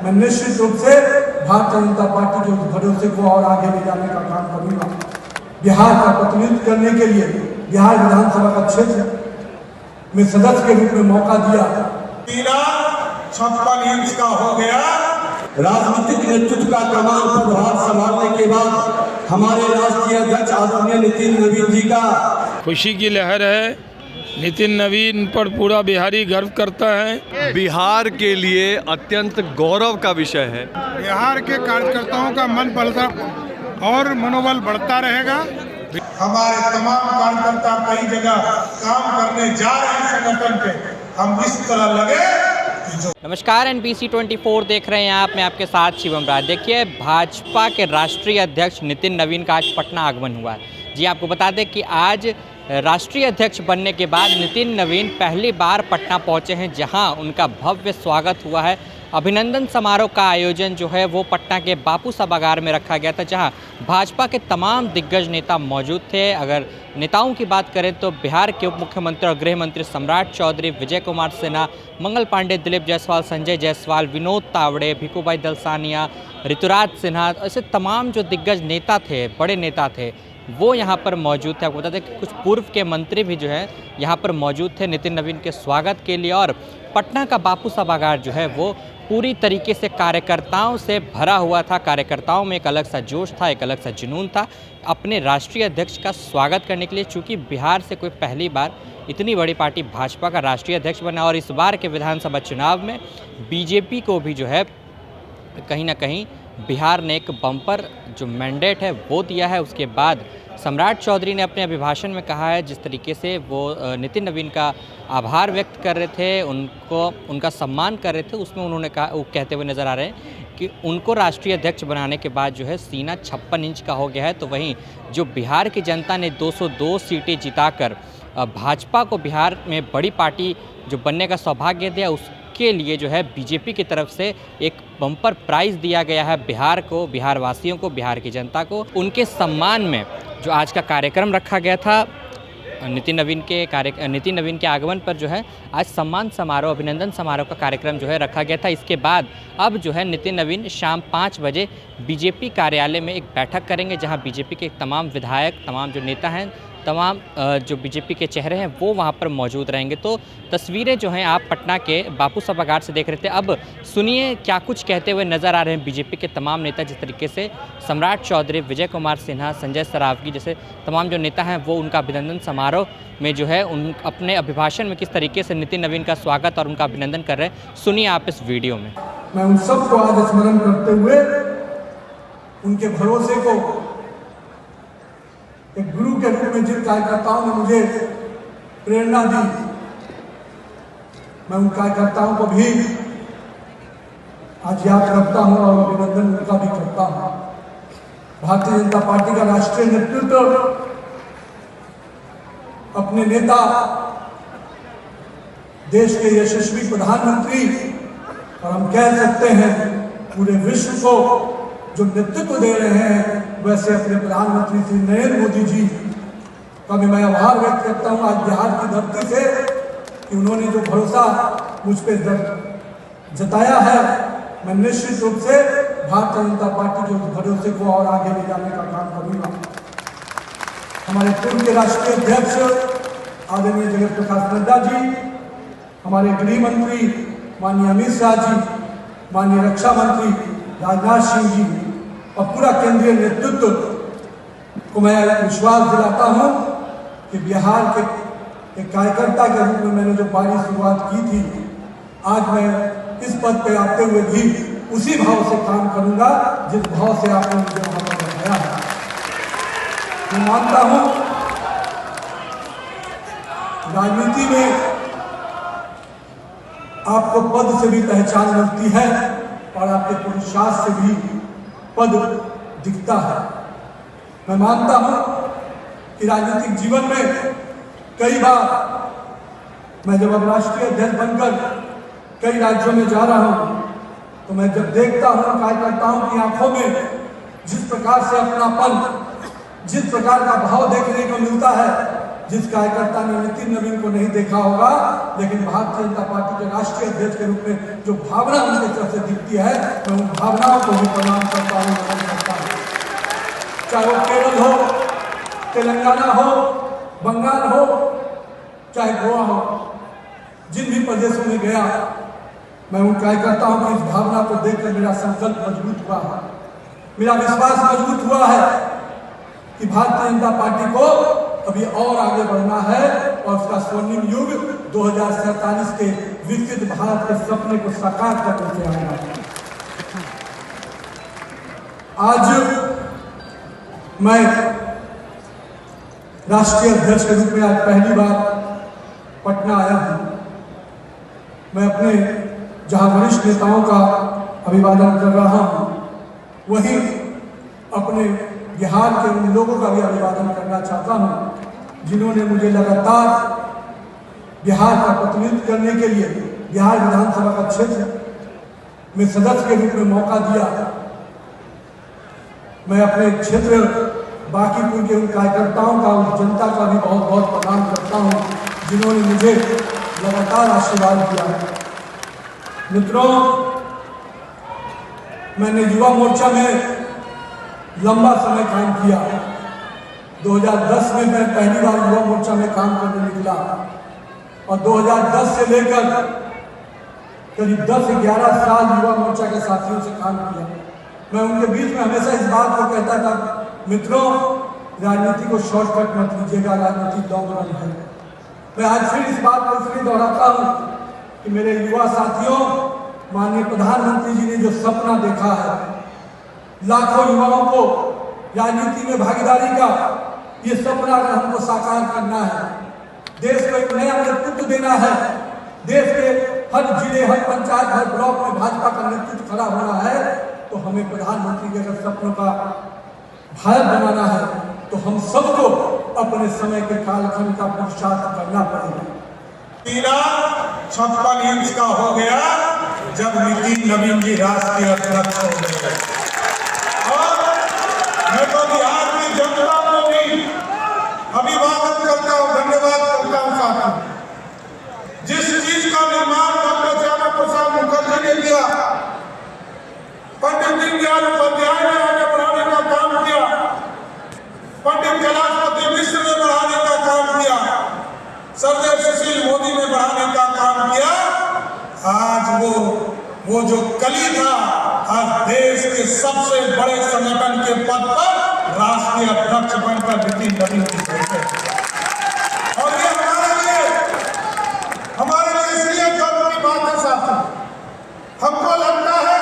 मैं निश्चित रूप से भारतीय जनता पार्टी के उस भरोसे को और आगे ले जाने का काम करूंगा। बिहार का प्रतिनिधित्व करने के लिए बिहार विधानसभा का क्षेत्र में सदस्य के रूप में मौका दिया। 56 इंच का हो गया। राजनीतिक नेतृत्व का कमान पदभार संभालने के बाद हमारे राष्ट्रीय अध्यक्ष आदरणीय नितिन नवीन जी का खुशी की लहर है। नितिन नवीन पर पूरा बिहारी गर्व करता है। बिहार के लिए अत्यंत गौरव का विषय है। बिहार के कार्यकर्ताओं का मन बढ़ता और मनोबल बढ़ता रहेगा। हमारे तमाम कार्यकर्ता कई जगह काम करने जा रहे हैं संगठन पे, हम इस तरह लगे। नमस्कार, NBC 24 देख रहे हैं आप। मैं आपके साथ शिवम राज। देखिए, भाजपा के राष्ट्रीय अध्यक्ष नितिन नवीन का आज पटना आगमन हुआ है। जी आपको बता दें कि आज राष्ट्रीय अध्यक्ष बनने के बाद नितिन नवीन पहली बार पटना पहुंचे हैं, जहां उनका भव्य स्वागत हुआ है। अभिनंदन समारोह का आयोजन जो है वो पटना के बापू सभागार में रखा गया था, जहां भाजपा के तमाम दिग्गज नेता मौजूद थे। अगर नेताओं की बात करें तो बिहार के उप मुख्यमंत्री और गृह मंत्री सम्राट चौधरी, विजय कुमार सिन्हा, मंगल पांडे, दिलीप जायसवाल, संजय जायसवाल, विनोद तावड़े, भिखुभाई दलसानिया, ऋतुराज सिन्हा, ऐसे तमाम जो दिग्गज नेता थे, बड़े नेता थे, वो यहाँ पर मौजूद थे। आपको बता दें कि कुछ पूर्व के मंत्री भी जो है यहाँ पर मौजूद थे नितिन नवीन के स्वागत के लिए। और पटना का बापू सभागार जो है वो पूरी तरीके से कार्यकर्ताओं से भरा हुआ था। कार्यकर्ताओं में एक अलग सा जोश था, एक अलग सा जुनून था अपने राष्ट्रीय अध्यक्ष का स्वागत करने के लिए। चूँकि बिहार से कोई पहली बार इतनी बड़ी पार्टी भाजपा का राष्ट्रीय अध्यक्ष बना और इस बार के विधानसभा चुनाव में बीजेपी को भी जो है कहीं ना कहीं बिहार ने एक बम्पर जो मैंडेट है वो दिया है। उसके बाद सम्राट चौधरी ने अपने अभिभाषण में कहा है, जिस तरीके से वो नितिन नवीन का आभार व्यक्त कर रहे थे, उनका सम्मान कर रहे थे, उसमें उन्होंने कहा, वो कहते हुए नज़र आ रहे हैं कि उनको राष्ट्रीय अध्यक्ष बनाने के बाद जो है सीना 56 इंच का हो गया है। तो वहीं जो बिहार की जनता ने 202 सीटें जिताकर भाजपा को बिहार में बड़ी पार्टी जो बनने का सौभाग्य दिया, उसके लिए जो है बीजेपी की तरफ से एक बम्पर प्राइज़ दिया गया है बिहार को, बिहार वासियों को, बिहार की जनता को। उनके सम्मान में जो आज का कार्यक्रम रखा गया था, नितिन नवीन के आगमन पर जो है आज सम्मान समारोह, अभिनंदन समारोह का कार्यक्रम जो है रखा गया था। इसके बाद अब जो है नितिन नवीन शाम 5 बजे बीजेपी कार्यालय में एक बैठक करेंगे, जहां बीजेपी के तमाम विधायक, तमाम जो नेता हैं, तमाम जो बीजेपी के चेहरे हैं वो वहां पर मौजूद रहेंगे। तो तस्वीरें जो हैं आप पटना के बापू सभागार से देख रहे थे। अब सुनिए क्या कुछ कहते हुए नज़र आ रहे हैं बीजेपी के तमाम नेता, जिस तरीके से सम्राट चौधरी, विजय कुमार सिन्हा, संजय सरावगी जैसे तमाम जो नेता हैं वो उनका अभिनंदन समारोह में जो है उन अपने अभिभाषण में किस तरीके से नितिन नवीन का स्वागत और उनका अभिनंदन कर रहे हैं। सुनिए आप इस वीडियो में। मैं उन सबको आज स्मरण करते हुए उनके भरोसे को एक गुरु के रूप में जिन कार्यकर्ताओं ने मुझे प्रेरणा दी, मैं उन कार्यकर्ताओं को भी आज याद करता हूं और अभिनंदन उनका भी करता हूं। भारतीय जनता पार्टी का राष्ट्रीय नेतृत्व अपने नेता, देश के यशस्वी प्रधानमंत्री और हम कह सकते हैं पूरे विश्व को जो नेतृत्व दे रहे हैं, वैसे अपने प्रधानमंत्री श्री नरेंद्र मोदी जी का भी मैं आभार व्यक्त करता हूं आज बिहार की धरती से कि उन्होंने जो भरोसा मुझ पर जताया है। मैं निश्चित रूप से भारतीय जनता पार्टी के उस भरोसे को और आगे ले जाने का काम करूंगा। हमारे पूर्व के राष्ट्रीय अध्यक्ष आदरणीय जगत प्रकाश नड्डा जी, हमारे गृह मंत्री माननीय अमित शाह जी, माननीय रक्षा मंत्री राजनाथ सिंह जी और पूरा केंद्रीय नेतृत्व को मैं विश्वास दिलाता हूं कि बिहार के एक कार्यकर्ता के रूप में मैंने जो बारी शुरुआत की थी, आज मैं इस पद पे आते हुए भी उसी भाव से काम करूंगा जिस भाव से आपने मुझे वहां पर बताया है। मैं मानता हूं राजनीति में आपको पद से भी पहचान मिलती है और आपके पुरुषार्थ से भी पद दिखता है। मैं मानता हूं कि राजनीतिक जीवन में कई बार मैं जब अब राष्ट्रीय अध्यक्ष बनकर कई राज्यों में जा रहा हूं, तो मैं जब देखता हूं कार्यकर्ताओं की आंखों में जिस प्रकार से अपनापन, जिस प्रकार का भाव देखने को मिलता है, जिस कार्यकर्ता ने नितिन नवीन को नहीं देखा होगा, लेकिन भारतीय जनता पार्टी के राष्ट्रीय अध्यक्ष के रूप में जो भावना उनकी तरफ से दिखती है, मैं उन भावनाओं को भी प्रणाम करता हूँ, नमन करता हूँ। चाहे वो केरल हो, तेलंगाना हो, बंगाल हो, चाहे गोवा हो, जिन भी प्रदेशों में गया, मैं उन कार्यकर्ताओं की इस भावना को देखकर मेरा संकल्प मजबूत हुआ है, मेरा विश्वास मजबूत हुआ है कि भारतीय जनता पार्टी को अभी और आगे बढ़ना है और उसका स्वर्णिम युग 2047 के विकसित भारत के सपने को साकार करने से आएगा। आज मैं राष्ट्रीय अध्यक्ष के रूप में आज पहली बार पटना आया हूं। मैं अपने जहां वरिष्ठ नेताओं का अभिवादन कर रहा हूं, वहीं अपने बिहार के उन लोगों का भी अभिवादन करना चाहता हूं जिन्होंने मुझे लगातार बिहार का प्रतिनिधित्व करने के लिए बिहार विधानसभा का क्षेत्र में सदस्य के रूप में मौका दिया। मैं अपने क्षेत्र बांकीपुर के उन कार्यकर्ताओं का, उस जनता का भी बहुत बहुत प्रणाम करता हूं जिन्होंने मुझे लगातार आशीर्वाद दिया है। मित्रों, मैंने युवा मोर्चा में लंबा समय काम किया। 2010 में मैं पहली बार युवा मोर्चा में काम करने निकला और 2010 से लेकर करीब 10-11 साल युवा मोर्चा के साथियों से काम किया। मैं उनके बीच में हमेशा इस बात को कहता था, मित्रों, राजनीति को शॉर्टकट मत लीजिएगा, राजनीति लॉन्ग रन है। मैं आज फिर इस बात को इसलिए दोहराता हूँ कि मेरे युवा साथियों, माननीय प्रधानमंत्री जी ने जो सपना देखा है, लाखों युवाओं को राजनीति में भागीदारी का, ये सपना अगर हमको साकार करना है, देश को एक नया नेतृत्व देना है, देश के हर जिले, हर पंचायत, हर ब्लॉक में भाजपा का नेतृत्व खड़ा होना है, तो हमें प्रधानमंत्री के अगर सपनों का भारत बनाना है तो हम सबको अपने समय के कालखंड का पुरुषार्थ करना पड़ेगा। 56 इंच का हो गया जब नितिन नवीन जी राष्ट्रीय अध्यक्ष हो गए। और मैं तो बिहार की जनता को भी अभिवादन करता हूँ, धन्यवाद करता हूँ साथियों। जिस चीज का निर्माण डॉक्टर श्यामा प्रसाद मुखर्जी ने किया, पंडित दीनदयाल उपाध्याय ने आगे बढ़ाने का काम किया, पंडित कैलाशपति मिश्र ने बढ़ाने का काम किया, सरदार सुशील मोदी ने बढ़ाने का काम किया, आज वो जो कली था, आज देश के सबसे बड़े संगठन के पद पर राष्ट्रीय अध्यक्ष बनकर नितिन नवीन जी बैठे। और ये हमारे लिए इसलिए गर्व की बात है साथियों। हमको लगता है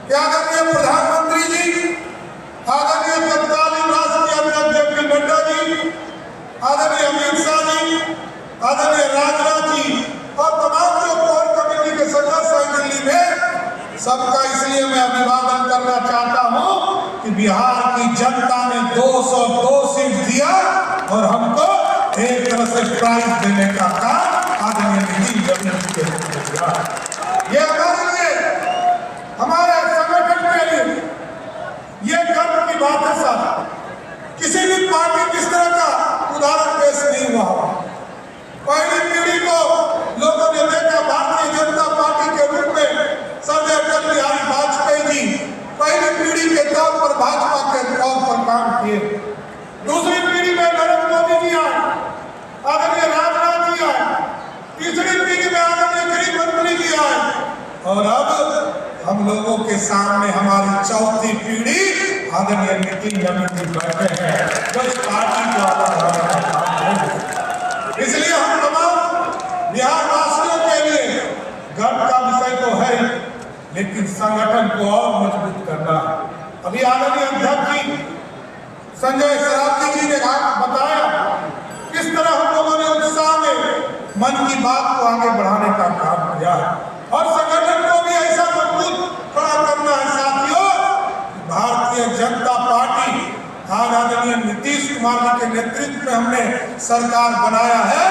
कि आदरणीय प्रधानमंत्री जी, आदरणीय तत्कालीन राष्ट्रीय अध्यक्ष जेपी नड्डा जी, आदरणीय अमित शाह जी, आदरणीय राजनाथ जी और तमाम जो कोर कमेटी के सदस्य हैं दिल्ली में, सबका इसलिए मैं अभिवादन करना चाहता हूं कि बिहार की जनता ने 202 सीट दिया और हमको एक तरह से प्राइज देने का काम आदरणीय नितिन नवीन जी के रूप में किया। ये हमारे लिए, हमारे संगठन के लिए ये गर्व की बात है साहब। किसी भी पार्टी किस तरह का उदाहरण पेश नहीं हुआ। पहली पीढ़ी को लोगों ने देखा भारतीय जनता पार्टी के रूप में सरदार अटल बिहारी वाजपेयी जी पहली पीढ़ी के तौर पर भाजपा के तौर पर काम किए। दूसरी पीढ़ी में नरेंद्र मोदी जी आए, आदरणीय राजनाथ जी आए, तीसरी पीढ़ी में आदरणीय गृह मंत्री जी आए और अब हम लोगों के सामने हमारी चौथी पीढ़ी आदरणीय नितिन नवीन जी बैठे हैं, जो इस पार्टी को आगे बढ़ाने का काम करेंगे। इसलिए हम तमाम बिहार वासियों के लिए गर्व का विषय तो है, लेकिन संगठन को और मजबूत करना है। अभी आदरणीय अध्यक्ष जी संजय सरावगी जी ने बताया किस तरह हम लोगों ने उत्साह में मन की बात को आगे बढ़ाने का काम किया है और संगठन को भी ऐसा मजबूत खड़ा करना है साथियों। भारतीय जनता पार्टी आज आदरणीय नीतीश कुमार जी के नेतृत्व में हमने सरकार बनाया है,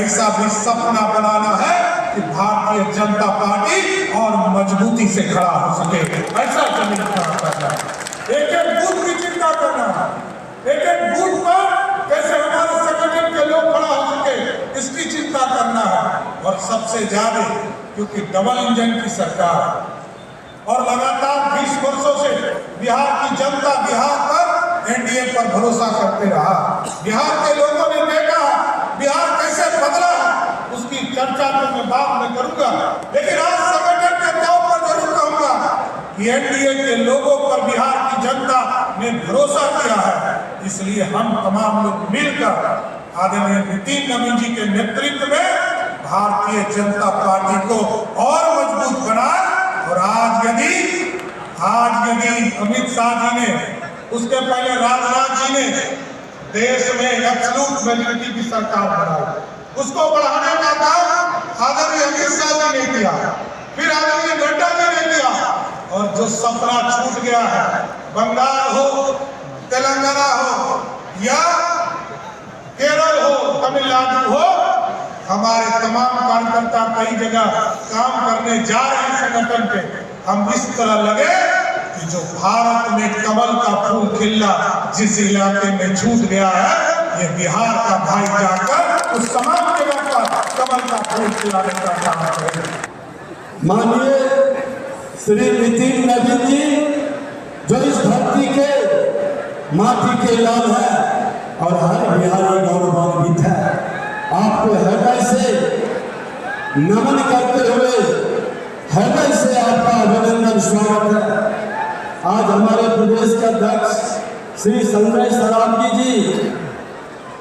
ऐसा भी सपना बनाना है कि भारतीय जनता पार्टी और मजबूती से खड़ा हो सके, ऐसा जमीन खड़ा करना है। एक एक बूथ की चिंता करना है, एक एक बूथ पर कैसे हमारे संगठन के लोग लोग खड़ा हो सके इसकी चिंता करना है। और सबसे ज्यादा क्योंकि डबल इंजन की सरकार है और लगातार 20 वर्षों से बिहार की जनता बिहार पर एनडीए पर भरोसा करते रहा। बिहार के लोगों ने देखा बिहार कैसे बदला है, उसकी चर्चा तो मैं बाद में करूंगा, लेकिन आज संगठन के तौर पर जरूर कहूंगा कि एनडीए के लोगों पर बिहार की जनता ने भरोसा किया है। इसलिए हम तमाम लोग मिलकर आदरणीय नितिन नवीन जी के नेतृत्व में भारतीय जनता पार्टी को और मजबूत बनाए। और आज यदि अमित शाह जी ने, उसके पहले राजनाथ जी ने देश में एब्सोल्यूट मेजॉरिटी की सरकार बनाई, उसको बढ़ाने का काम आदरणीय अमित शाह जी ने किया, फिर आदरणीय नड्डा जी ने किया। और जो सपना छूट गया है, बंगाल हो, तेलंगाना हो या केरल हो, तमिलनाडु हो, हमारे तमाम कार्यकर्ता कई जगह काम करने जा रहे हैं संगठन के। हम इस तरह लगे कि जो भारत में कमल का फूल खिलना जिस इलाके में छूट गया है, ये बिहार का भाई जाकर उस तमाम जगह पर कमल का फूल खिलाने का काम करेगा। माननीय श्री नितिन नवीन जी जो इस धरती के माटी के लाल है और हर बिहारी गौरवान्वित है, आपको हृदय से नमन करते हुए हृदय से आपका अभिनंदन स्वागत है। आज हमारे प्रदेश के अध्यक्ष श्री संजय सरावगी जी,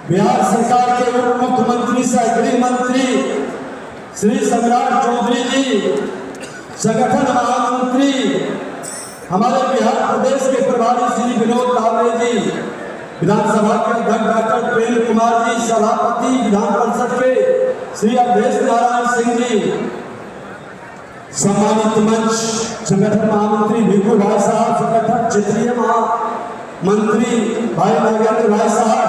बिहार सरकार के उप मुख्यमंत्री सह गृह मंत्री श्री सम्राट चौधरी जी, संगठन महामंत्री हमारे बिहार प्रदेश के प्रभारी श्री विनोद तावड़े जी, विधानसभा के अध्यक्ष डॉक्टर प्रेम कुमार जी, सभापति विधान परिषद के श्री अवधेश नारायण सिंह जी, सम्मानित मंच संगठन महामंत्री भिखू भाई साहब, संगठन क्षेत्रीय महामंत्री भाई नागेंद्र भाई साहब,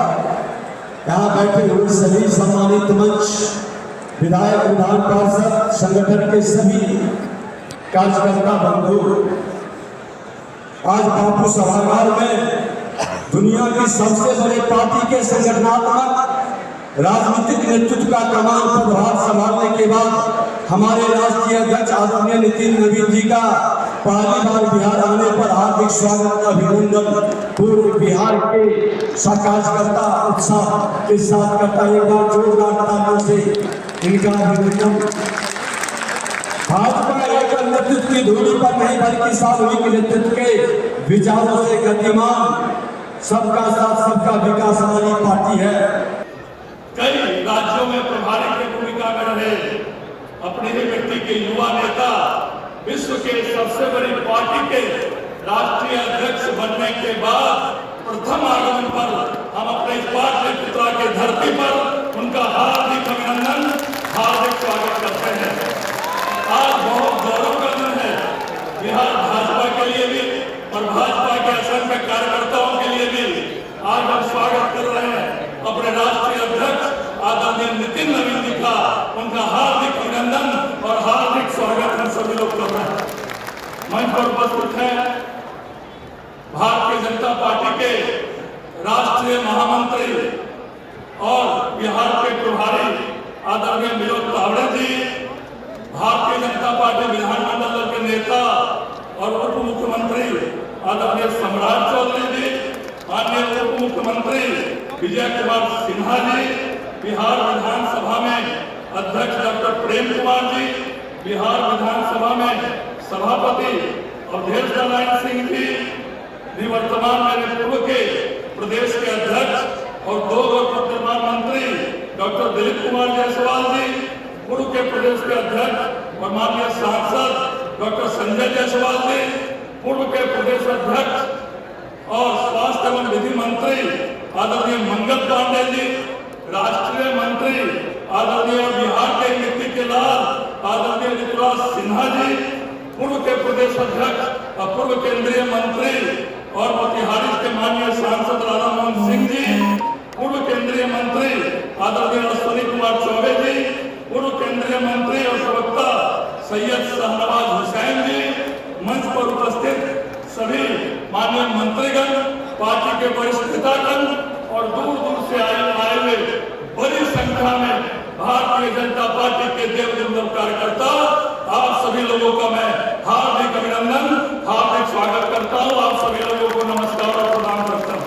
यहाँ बैठे हुए सभी सम्मानित मंच विधायक, विधान पार्षद, संगठन के सभी कार्यकर्ता बंधु, आज बापू सभागार में दुनिया की सबसे बड़े पार्टी के संगठनात्मक राजनीतिक नेतृत्व का कमान पदभार संभालने के बाद हमारे राष्ट्रीय अध्यक्ष आदरणीय नितिन नवीन जी का पहली बार बिहार आने पर हार्दिक स्वागत, अभिनंदन पूर्व बिहार के कार्यकर्ता उत्साह के साथ करता। एक बार जोरदार तालियों से इनका अभिनंदन। भाजपा एक नेतृत्व की धूली पर नहीं बल्कि सामूहिक नेतृत्व के विचारों से गतिमान, सबका साथ सबका विकास वाली पार्टी है। कई राज्यों में प्रभारी की भूमिका में रहे अपने ही व्यक्ति के युवा नेता, विश्व के सबसे बड़ी पार्टी के राष्ट्रीय अध्यक्ष बनने के बाद प्रथम आगमन पर हम अपने पाटली पुत्रा के धरती पर उनका हार्दिक अभिनंदन, हार्दिक स्वागत करते हैं। आज बहुत गौरव का दिन है बिहार भाजपा के लिए भी और भाजपा के असंख्य कार्यकर्ताओं के लिए भी। आज हम स्वागत कर रहे हैं अपने राष्ट्रीय अध्यक्ष आदरणीय नितिन नवीन जी का, उनका हार्दिक अभिनंदन और हार्दिक स्वागत हम सभी लोग कर रहे हैं। मंच पर उपस्थित है भारतीय जनता पार्टी के राष्ट्रीय महामंत्री और बिहार के प्रभारी आदरणीय विनोद तावड़े जी, भारतीय जनता पार्टी विधानमंडल के नेता और उप मुख्यमंत्री आदरणीय सम्राट चौधरी जी, माननीय उप मुख्यमंत्री विजय कुमार सिन्हा जी, बिहार विधानसभा में अध्यक्ष डॉक्टर प्रेम कुमार जी, बिहार विधानसभा में सभापति अवधेश नारायण सिंह जी, निवर्तमान मेरे पूर्व के प्रदेश के अध्यक्ष और दो वर्तमान मंत्री डॉक्टर दिलीप कुमार जायसवाल जी, पूर्व के प्रदेश के अध्यक्ष और माननीय सांसद डॉक्टर संजय जायसवाल जी, पूर्व के प्रदेश अध्यक्ष और स्वास्थ्य एवं विधि मंत्री आदरणीय मंगल पांडे जी, राष्ट्रीय मंत्री आदरणीय बिहार के मिट्टी के लाल आदरणीय ऋतुराज सिन्हा जी, पूर्व के प्रदेश अध्यक्ष और पूर्व केंद्रीय मंत्री और मोतिहारी के माननीय सांसद राधा मोहन सिंह जी, पूर्व केंद्रीय मंत्री आदरणीय अश्विनी कुमार चौबे जी, पूर्व केंद्रीय मंत्री और प्रवक्ता सैयद शाहनवाज हुसैन जी, मंच पर उपस्थित सभी माननीय मंत्रीगण, पार्टी के वरिष्ठ नेतागण और दूर दूर से आए हुए बड़ी संख्या में भारतीय जनता पार्टी के देवदुर्लभ कार्यकर्ता, आप सभी लोगों का मैं हार्दिक अभिनंदन, हार्दिक स्वागत करता हूं। आप सभी लोगों को नमस्कार और प्रणाम करता हूं।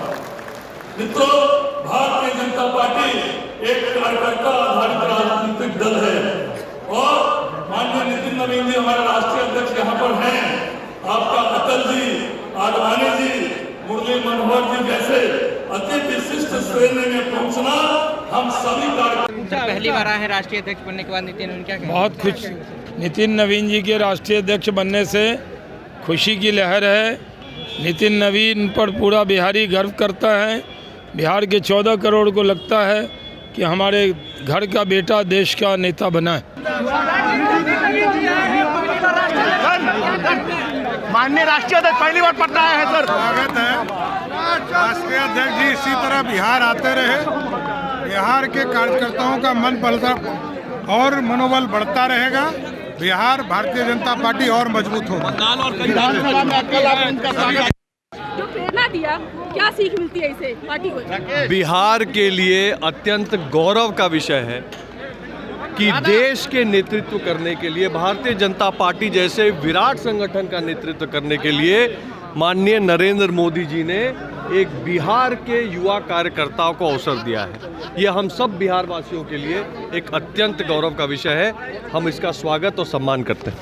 मित्रों, भारतीय जनता पार्टी एक कार्यकर्ता आधारित राजनीतिक दल है और माननीय नितिन नवीन जी हमारे राष्ट्रीय अध्यक्ष यहाँ पर हैं। आपका अटल जी, आडवाणी जी, मुरली मनोहर जी जैसे अति विशिष्ट श्रेणी में पहुंचना हम सभी कार्यकर्ता। पहली बार आए हैं राष्ट्रीय अध्यक्ष बनने के बाद नितिन नवीन, क्या कहेंगे? बहुत खुश, नितिन नवीन जी के राष्ट्रीय अध्यक्ष बनने से खुशी की लहर है। नितिन नवीन पर पूरा बिहारी गर्व करता है। बिहार के 14 करोड़ को लगता है कि हमारे घर का बेटा देश का नेता बना है। माननीय राष्ट्रीय अध्यक्ष पहली बार पटना आए हैं सर। स्वागत है। राष्ट्रीय अध्यक्ष जी इसी तरह बिहार आते रहे, बिहार के कार्यकर्ताओं का मन पलता और मनोबल बढ़ता रहेगा। बिहार भारतीय जनता पार्टी और मजबूत होगा। जो प्रेरणा दिया, क्या सीख मिलती है इसे पार्टी को? बिहार के लिए अत्यंत गौरव का विषय है कि देश के नेतृत्व करने के लिए, भारतीय जनता पार्टी जैसे विराट संगठन का नेतृत्व करने के लिए माननीय नरेंद्र मोदी जी ने एक बिहार के युवा कार्यकर्ताओं को अवसर दिया है। यह हम सब बिहार वासियों के लिए एक अत्यंत गौरव का विषय है। हम इसका स्वागत और सम्मान करते हैं।